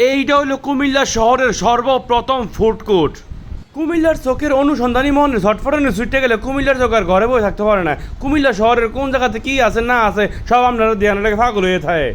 এইটা হলো কুমিল্লা শহরের সর্বপ্রথম ফুড কোর্ট। কুমিল্লার চোখের অনুসন্ধানী মনে ঝটফটানে ছুটে গেলে কুমিল্লার চোখ আর ঘরে বসে থাকতে পারে না। কুমিল্লা শহরের কোন জায়গাতে কী আছে না আছে সব আপনারা ধ্যান রেখে পাগল হয়ে থাকে।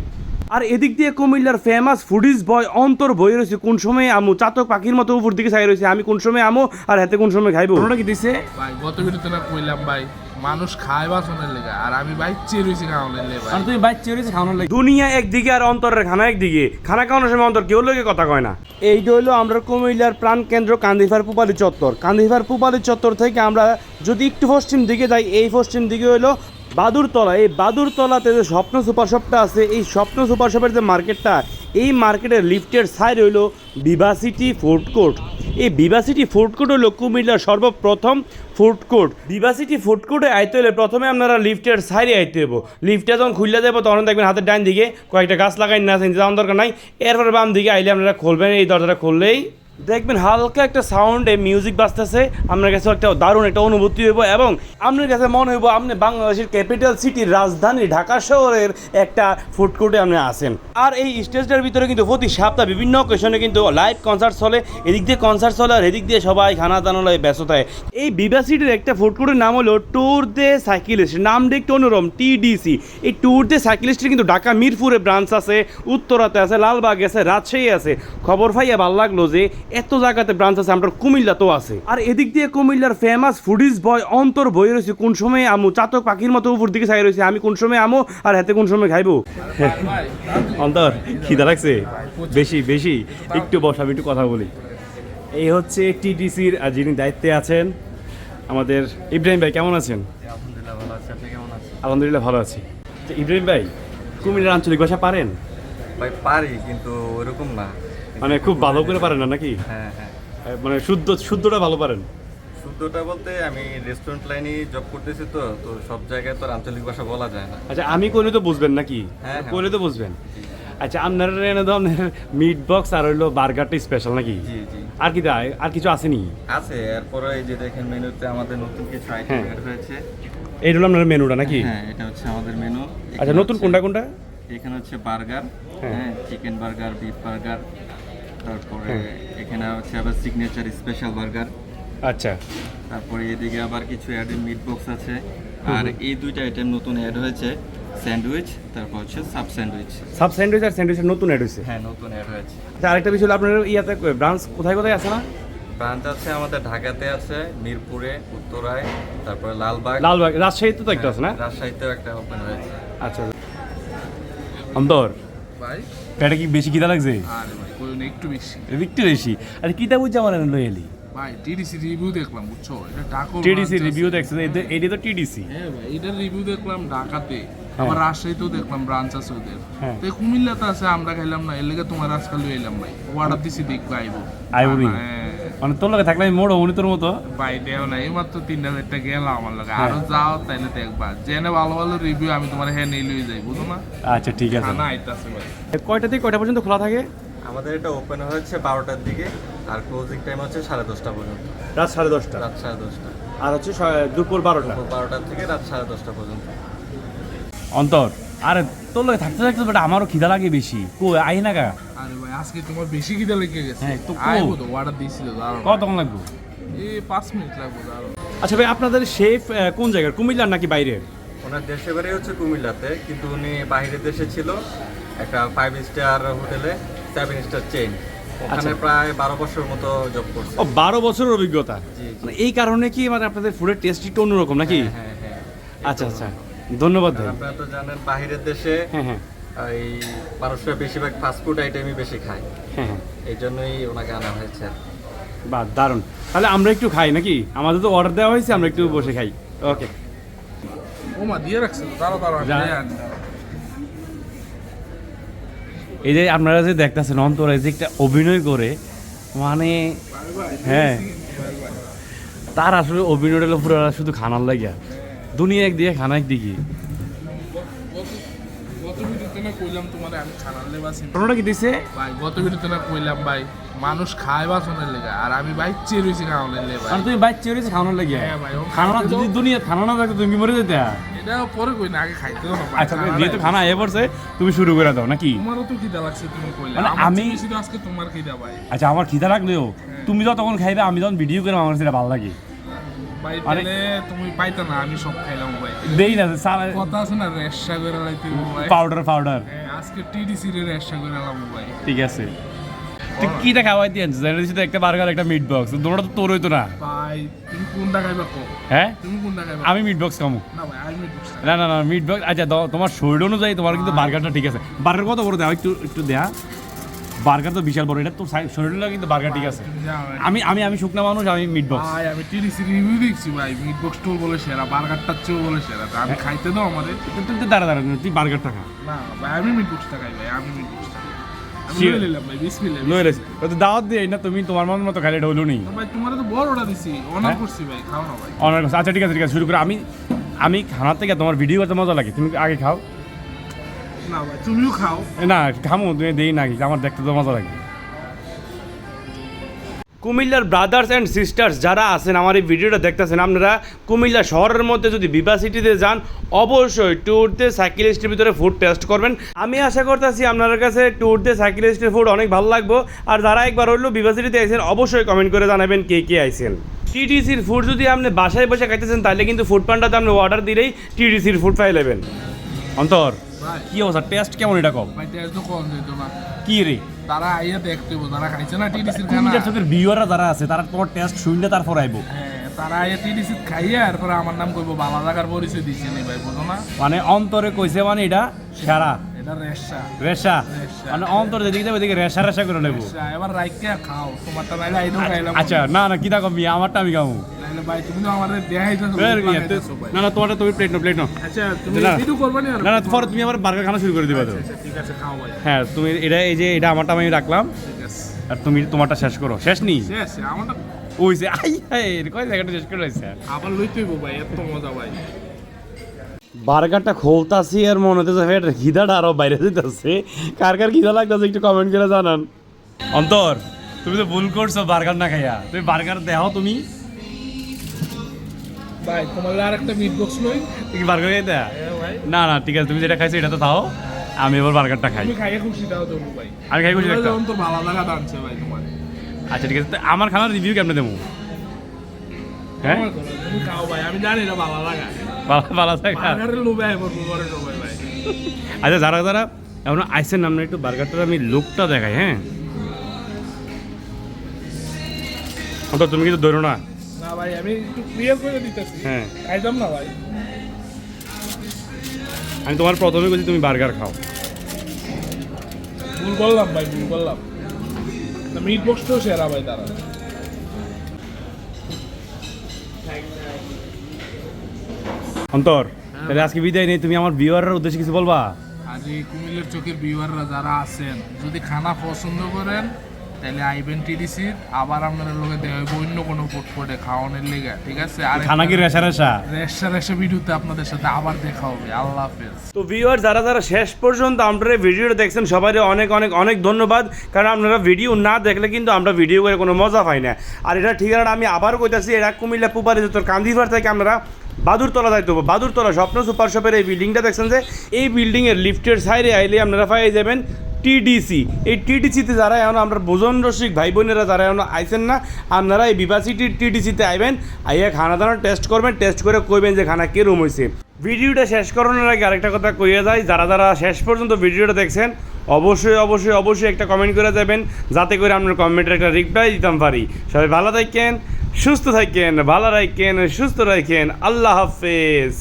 আর এদিক দিয়ে কুমিল্লার ফেমাস ফুডিজ বয় অন্তর বই রয়েছে কোন সময় আমু চাতক পাখির মতো উপর দিকে চাই রয়েছে আমি কোন সময় আমু আর হাতে কোন সময় খাইবো ওটা কি দিছে ভাই গত ভিডিওতে না কইলাম ভাই মানুষ খায় বাসনের লেগে আর আমি বাইচ্চে রইছি খাওয়ানোর লেগে ভাই। আর তুমি বাচ্চা রয়েছে খাওয়ানোর লাগে দুনিয়া একদিকে আর অন্তরের খানা একদিকে খানা খাওয়ানোর সময় অন্তর কেউ লোকে কথা কয় না। এইটা হলো আমরা কুমিল্লার প্রাণ কেন্দ্র কান্দিফার পুপালি চত্বর। কান্দিফার পুপালি চত্বর থেকে আমরা যদি একটু পশ্চিম দিকে যাই এই পশ্চিম দিকে হলো বাদুরতলা। এই বাদুরতলাতে যে স্বপ্ন সুপার শপটা আছে এই স্বপ্ন সুপার শপের যে মার্কেটটা এই মার্কেটের লিফটের সাইড হইলো ভিভাসিটি ফুড কোর্ট। এই ভিভাসিটি ফুড কোর্ট হলো কুমিল্লার সর্বপ্রথম ফুড কোর্ট। ভিভাসিটি ফুড কোর্টে আইতে হলে প্রথমে আপনারা লিফটের সাইডে আইতে হবো। লিফটটা যখন খুললে যাবো তখন দেখবেন হাতের ডান দিকে কয়েকটা গাছ লাগাই না যাওয়ার দরকার নাই। এরপরে বাম দিকে আইলে আপনারা খুলবেন এই দরজাটা খুললেই দেখবেন হালকা একটা সাউন্ডে মিউজিক বাজতেছে। আপনার কাছে একটা দারুণ একটা অনুভূতি হইব এবং আপনার কাছে মনে হইব আপনি বাংলাদেশের ক্যাপিটাল সিটির রাজধানী ঢাকা শহরের একটা ফুড কোর্টে আপনি আসেন। আর এই স্টেজটার ভিতরে কিন্তু প্রতি সপ্তাহ বিভিন্ন অকেশনে কিন্তু লাইভ কনসার্ট চলে। এদিক দিয়ে কনসার্ট চলে আর এদিক দিয়ে সবাই খানা দানা ব্যস্ত থাকে। এই বিভা সিটির একটা ফুড কোর্টের নাম হলো ট্যুর দে সাইকেলিস্ট। নামটা একটু অন্যরকম TDC। এই ট্যুর দে সাইকেলিস্টের কিন্তু ঢাকা মিরপুরে ব্রাঞ্চ আছে, উত্তরাতে আছে, লালবাগ আছে, রাজশাহী আছে। খবর পাইয়া ভালো লাগলো যে এত জায়গাতে ব্রাঞ্চ আছে, আমরা কুমিল্লাতেও আছে। আর এদিক দিয়ে কুমিল্লার ফেমাস ফুডিজ বয় অন্তর বই রয়েছে কোন সময় আমু চাতক পাখির মতো উপর দিকে চাই রয়েছে আমি কোন সময় আমু আর হাতে কোন সময় খাইবো। অন্তর খিদা লাগছে বেশি বেশি একটু বসাবি একটু কথা বলি। এই হচ্ছে TDCর যিনি দায়িত্বে আছেন আমাদের ইব্রাহিম ভাই। কেমন আছেন? আলহামদুলিল্লাহ ভালো আছি। আপনি কেমন আছেন? আলহামদুলিল্লাহ ভালো আছি। তো ইব্রাহিম ভাই কুমিল্লার আঞ্চলিক ভাষা পারেন? ভাই পারি কিন্তু ওরকম না, মানে খুব ভালো করে পারেন না নাকি? হ্যাঁ হ্যাঁ মানে শুদ্ধটা ভালো পারেন? শুদ্ধটা বলতে আমি রেস্টুরেন্ট লাইনে জব করতেছি তো তো সব জায়গায় তো আর আঞ্চলিক ভাষা বলা যায় না। আচ্ছা আমি কইলে তো বুঝবেন নাকি? হ্যাঁ, হ্যাঁ। কইলে তো বুঝবেন। আচ্ছা আপনার এনে তো আপনার মিট বক্স আর হইলো বার্গারটা স্পেশাল নাকি? জি জি আর কি দেয় আর কিছু আসেনি? আছে। এরপরে এই যে দেখেন মেনুতে আমাদের নতুন কিছু আইটেম হ্যাঁ। অ্যাড হয়েছে। এই হলো আপনার মেনুটা নাকি? হ্যাঁ এটা হচ্ছে আমাদের মেনু। আচ্ছা নতুন কোনটা? এখানে হচ্ছে বার্গার, হ্যাঁ। হ্যাঁ চিকেন বার্গার, বিফ বার্গার, তারপরে এখানে হচ্ছে আবার সিগনেচার স্পেশাল বার্গার। আচ্ছা তারপরে এদিকে আবার কিছু অ্যাড মিট বক্স আছে। আর এই দুইটা আইটেম নতুন অ্যাড হয়েছে, স্যান্ডউইচ, তারপর হচ্ছে সাব স্যান্ডউইচ। সাব স্যান্ডউইচ আর স্যান্ডউইচের নতুন অ্যাড হয়েছে। হ্যাঁ নতুন অ্যাড হয়েছে। আচ্ছা আরেকটা বিষয় হলো আপনার ইয়াতে ব্রাঞ্চ কোথায় কোথায় আছে না? ব্রাঞ্চ আছে আমাদের ঢাকাতে আছে, মিরপুরে, উত্তরায়, তারপরে লালবাগ, রাজশাহীতে তো একটা আছে না? রাজশাহীতেও একটা ওপেন হয়েছে। আচ্ছা অন্তর ভাই পেটে কি বেশি খিদা লাগছে? আরে ভাই কইুন একটু বেশি একটু বেশি। আরে কিতা বুঝছে আমার লই এলি ভাই TDC রিভিউ দেখলাম বুঝছো এটা ঢাকা TDC রিভিউ দেখছে এটা তো TDC। হ্যাঁ ভাই এটার রিভিউ দেখলাম ঢাকাতে, আবার রাজশাহীতেও দেখলাম ব্রাঞ্চ আছে ওদের। হ্যাঁ। তো কুমিল্লাতে আছে আমরা খাইলাম না, এর লেগে তোমার আজকাল এলাম ভাই অর্ডার দিছি দেখবো আইবো। আইবো হ্যাঁ মানে তোর লগে থাকলে আমি মোড় হবনি তোর মতো। ভাই দেও না এইমাত্র 3,000 টাকা গেলাম আমার লাগে, আরো যাও তাইলে দেখবা জেনে ভালো ভালো রিভিউ আমি তোমার হ্যাঁ নিয়ে লই যাই বুঝো না। আচ্ছা ঠিক আছে। খানা আইতাছে ভাই। কয়টা থেকে কয়টা পর্যন্ত খোলা থাকে? আমাদের এটা ওপেন হচ্ছে 12টার দিকে আর ক্লোজিং টাইম হচ্ছে 10:30 পর্যন্ত। রাত 10:30টা। রাত 10:30। আর হচ্ছে দুপুর 12টা। দুপুর 12টা থেকে রাত 10:30 পর্যন্ত। অন্তর আরে তোর লগে থাকতে থাকতে বেটা আমারও খিদা লাগে বেশি। কই আই না গা? আরে ভাই আজকে তোমার বেশি খিদা লেগে গেছে। হ্যাঁ, তো আইবো তো অর্ডার দিছিল দাঁড়াও। কতক্ষণ লাগবে? এই 5 মিনিট লাগবে দাঁড়াও। আচ্ছা ভাই আপনাদের শেফ কোন জায়গার, কুমিল্লার নাকি বাইরের? ওনার দেশে বাড়ি হচ্ছে কুমিল্লাতে, কিন্তু উনি বাইরের দেশে ছিল একটা 5 স্টার হোটেলে, 7 স্টার চেইন। ওখানে প্রায় 12 বছর মতো জব করছে। ও 12 বছরের অভিজ্ঞতা। জি, জি। মানে এই কারণে কি মানে আপনাদের ফুডের টেস্ট একটু অন্যরকম নাকি? হ্যাঁ হ্যাঁ। আচ্ছা আচ্ছা ধন্যবাদ ভাই। আপনারা তো জানেন বাইরের দেশে হ্যাঁ হ্যাঁ এই মানুষরা বেশিরভাগ ফাস্ট ফুড আইটেমই বেশি খায়, হ্যাঁ হ্যাঁ এই জন্যই ওনাকে আনা হয়েছে। বাহ দারুণ। তাহলে আমরা একটু খাই নাকি? আমাদের তো অর্ডার দেওয়া হয়েছে, আমরা একটু বসে খাই। ওকে ও মা দিয়ে রাখছে দাঁড়াও দাঁড়াও যা। আমি আনি। এই যে আপনারা যে দেখতেছেন অন্তর এই যে একটা অভিনয় করে মানে হ্যাঁ তার আসলে অভিনয়টা হলো পুরো শুধু খানার লাগিয়া দুনিয়া একদিকে খানা একদিকে। গত ভিডিওতে না কইলাম তোমারে আমি খানার লেবাসি ঘটনাটা কি দিছে ভাই গত ভিডিওতে না কইলাম ভাই মানুষ খায় বাসনের লেগা আর আমি ভাই চেরুইছি খাওয়ানোর লেগা আর তুমি বাইক চেয়েছে খাওয়ানোর লাগে হ্যাঁ ভাই, ও খানা খাইতে যদি দাও। দুনিয়া খানা না থাকতো তুমি মরে যেতে এটা পরে কই না আগে খাইতে দাও না ভাই, আচ্ছা খানাটা যেহেতু খানা এ পড়ছে তুমি শুরু করে দাও নাকি তোমারও তো খিদা লাগছে তুমি কইলা মানে আমার আমি- চেয়ে বেশি তো আজকে তোমার খিদা ভাই আচ্ছা আমার খিদা লাগলেও তুমি যতক্ষণ খাইবে আমি যখন ভিডিও করে আমার সেটা ভালো লাগে ভাই আরে- তাহলে তুমি পাইতা না আমি সব খাইলাম ভাই দেই না কথা আছে না রেশা করে লাইতে ভাই পাউডার পাউডার হ্যাঁ, আজকে টিডিসি রে রেশা করে লাম ভাই ঠিক আছে তুই কিটা খাওয়াই দিয়ে আনছিস জানিস তো একটা বার্গার একটা মিট বক্স দুটোটা তো তোর হইতো না ভাই তুমি কোনটা খাইবা কো হ্যাঁ তুমি কোনটা খাইবা আমি মিট বক্স খামু না ভাই আমি বুঝতে না না না মিট বক্স আচ্ছা তোমার শরীর অনুযায়ী তোমার কিন্তু বার্গারটা ঠিক আছে বার্গার কত বড় দেওয়া একটু একটু দেয়া বার্গার তো বিশাল বড় এটা তোর শরীরের কিন্তু বার্গার ঠিক আছে তুমি যাও ভাই। আমি শুকনা মানুষ আমি মিট বক্স ভাই আমি টিডিসি রিভিউ দেখছি ভাই মিট বক্স টোল বলে সেরা বার্গারটা চেয়েও বলে সেরা তা আমি খাইতে দাও আমাদের তুই দাঁড়া দাঁড়া তুই বার্গারটা খা না ভাই আমি মিট বক্সটা খাই ভাই আমি মিট বক্সটা খাই আমি Sure. লয়ে নিলাম ভাই বিসমিল্লাহ লয়ে রেছি তো দাওয়াত দিয়ে না তুমি তোমার মন মতো খাইলে এটা হইলো নেই ভাই তোমার তো বড় অর্ডার দিছি অনার হ্যাঁ? করছি ভাই খাও না ভাই অনার কাছে আচ্ছা ঠিক আছে শুরু করে আমি খানার থেকে তোমার ভিডিও করতে মজা লাগে তুমি আগে খাও না ভাই তুমিও খাও না খামো তুমি দেই না আমার দেখতে তো মজা লাগে কুমিল্লার ব্রাদার্স অ্যান্ড সিস্টার্স যারা আছেন আমার এই ভিডিওটা দেখতেছেন আপনারা কুমিল্লা শহরের মধ্যে যদি বিপা সিটিতে যান অবশ্যই ট্যুর দে সাইকেলিস্টের ভিতরে ফুড টেস্ট করবেন আমি আশা করতেছি আপনার কাছে ট্যুর দে সাইকেলিস্টের ফুড অনেক ভালো লাগবে আর যারা একবার হইলো বিপা সিটিতে আইসেন অবশ্যই কমেন্ট করে জানাবেন কে কে আইসেন টিডিসির ফুড যদি আপনি বাসায় বসে খাইতেছেন তাহলে কিন্তু ফুড পান্ডাতে আপনি অর্ডার দিলেই টিডিসির ফুড পাই নেবেন অন্তর ভাই কি অবস্থা টেস্ট কেমন এটা কম ভাই টেস্ট তো কম দিত না কি রে তারা আইয়া দেখতে হইবো তারা খাইছে না টিডিসির খানা কুমিল্লার চোখের ভিউয়াররা যারা আছে তারা তোমার টেস্ট শুনলে তারপর আইবো হ্যাঁ তারা আইয়া টিডিসি খাইয়া এরপরে আমার নাম কইবো বালা জায়গার পরিচয় দিছে নি ভাই বুঝো না মানে অন্তরে কইছে মানে এটা সারা এটা রেশা রেশা রেশা। মানে অন্তর যেদিকে যাবে ওদিকে রেশা রেশা করে নেবো রেশা, এবার রাইকা খাও তোমারটা নাইলে আইডো খাইলাম আচ্ছা না না কিতা কমি আমারটা আমি খাবো নাইলে ভাই তুমি তো আমাদের দেখাইছো না না তোমারটা তুমি প্লেট নো আচ্ছা তুমি না। ভিডিও করবে না না না পরে তুমি আবার বার্গার খানা শুরু করে দিবা তো আচ্ছা ঠিক আছে খাও ভাই হ্যাঁ তুমি এটা এই যে এটা আমারটা আমি রাখলাম ঠিক আছে আর তুমি তোমারটা শেষ করো শেষ নি শেষ আমারটা ওই যে আই হাই কয় জায়গাটা শেষ করে রয়েছে আবার লইতে হইবো ভাই এত মজা ভাই বার্গারটা খোলতাছি আর মনে হচ্ছে ফেট খিদাটা আরো বাইরে যেতেছে কার কার খিদা লাগতেছে একটু কমেন্ট করে জানান অন্তর তুমি তো ভুল করছো বার্গার না খাইয়া তুমি বার্গার দেও তুমি ভাই তোমার আর একটা মিট বক্স লই কি বার্গার খাইতে হ্যাঁ ভাই না না ঠিক আছে তুমি যেটা খাইছো এটা তো খাও আমি এবার বার্গারটা খাই তুমি খাইয়ে খুশি দাও দেবো ভাই আমি খাই খুশি তোমরা একটা যখন তো ভালো লাগা দানছে ভাই তোমার আচ্ছা ঠিক আছে তো আমার খানার রিভিউ কেমনে দেবো হ্যাঁ আমার কথা, তুমি খাও ভাই আমি জানি এটা ভালো লাগা ভালো ভালো থাকে বার্গারের লোভে আইবো তোমার সবাই ভাই আচ্ছা যারা যারা এখন আইসেন আমরা একটু বার্গারটার আমি লুকটা দেখাই হ্যাঁ অন্তর তুমি কিন্তু ধরো না না ভাই আমি একটু ক্লিয়ার করে দিতেছি হ্যাঁ খাইতাম না ভাই আমি তোমার প্রথমে বলছি তুমি বার্গার খাও ভুল করলাম ভাই ভুল করলাম মিট বক্সটাও সেরা ভাই তারা অন্তর তাহলে আজকে বিদায় নেই তুমি আমার ভিউয়ারের উদ্দেশ্যে কিছু বলবা আজ এই কুমিল্লার চোখের ভিউয়াররা যারা আছেন যদি খানা পছন্দ করেন তাহলে আইবেন টিডিসির আবার আপনারা লোকে দেওয়া হইব অন্য কোনো ফুটফুটে খাওয়ানোর লেগে ঠিক আছে আর খানা কি রেশা রেশা রেশা রেশা ভিডিওতে আপনাদের সাথে আবার দেখা হবে আল্লাহ হাফেজ তো ভিউয়ার যারা যারা শেষ পর্যন্ত আপনারা এই ভিডিওটা দেখছেন সবারই অনেক অনেক অনেক ধন্যবাদ কারণ আপনারা ভিডিও না দেখলে কিন্তু আমরা ভিডিও করে কোনো মজা পাই না আর এটা ঠিকানাটা আমি আবার কইতাছি এটা কুমিল্লা পুপারি যত কান্দিভার থেকে আপনারা বাদুরতলা যাইতে হবে বাদুরতলা স্বপ্ন সুপার শপের এই বিল্ডিংটা দেখছেন যে এই বিল্ডিংয়ের লিফটের সাইডে আইলে আপনারা পাই যাবেন টিডিসি এই টিডিসিতে যারা এখন আমরা বোজন রসিক ভাই বোনেরা যারা এখন আইছেন না আপনারা এই বিভাসিটির টিডিসিতে আইবেন আইয়া খানা দানা টেস্ট করবেন টেস্ট করে কইবেন যে খানা কিরম হয়েছে ভিডিওটা শেষ করানোর আগে আরেকটা কথা কইয়া যায় যারা যারা শেষ পর্যন্ত ভিডিওটা দেখছেন অবশ্যই অবশ্যই অবশ্যই একটা কমেন্ট করে যাবেন যাতে করে আপনার কমেন্টের একটা রিপ্লাই দিতাম পারি সবাই ভালো থাকেন সুস্থ থাকেন ভালো রাখেন সুস্থ রাখেন আল্লাহ হাফেজ